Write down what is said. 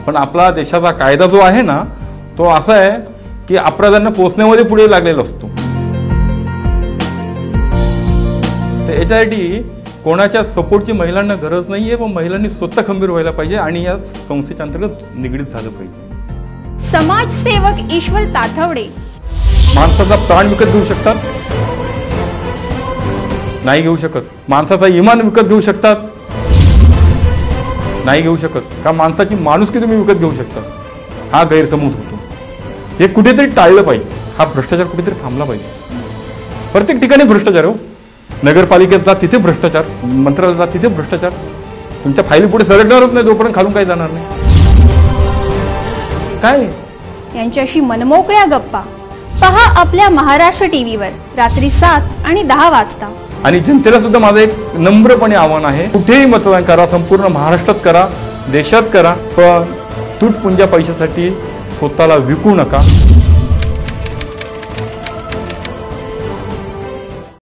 पण आपला देशाचा कायदा जो आहे ना तो असा आहे की अपराधांना पोचण्यामध्ये पुढे लागलेला असतो। तर याच्यासाठी कोणाच्या सपोर्टची महिलांना गरज नाहीये, पण महिलांनी स्वतः खंबीर व्हायला पाहिजे आणि या संस्थेच्या अंतर्गत निगडीत झालं पाहिजे। समाजसेवक ईश्वर ताथवडे माणसाचा प्राण विकत घेऊ शकतात? नाही घेऊ शकत। माणसाचा इमान विकत घेऊ शकतात? नाही घेऊ शकत। का माणसाची माणुसकी तुम्ही विकत घेऊ शकता? हा गैरसमज होतो। हे कुठेतरी टाळलं पाहिजे। हा भ्रष्टाचार कुठेतरी थांबला पाहिजे। प्रत्येक ठिकाणी भ्रष्टाचार हो, नगरपालिकेत जा तिथे भ्रष्टाचार, मंत्रालयात जा तिथे भ्रष्टाचार। तुमच्या फाईली पुढे सरकणारच नाही जोपर्यंत खालून काही जाणार नाही। काय यांच्याशी मनमोकळ्या गप्पा पहा आपल्या महाराष्ट्र टीव्हीवर रात्री 7 आणि 10 वाजता। आणि जनतेला सुद्धा माझं एक नम्रपणे आव्हान आहे, कुठेही मतदान करा, संपूर्ण महाराष्ट्रात करा, देशात करा, पण तुटपुंजा पैशासाठी स्वतःला विकू नका।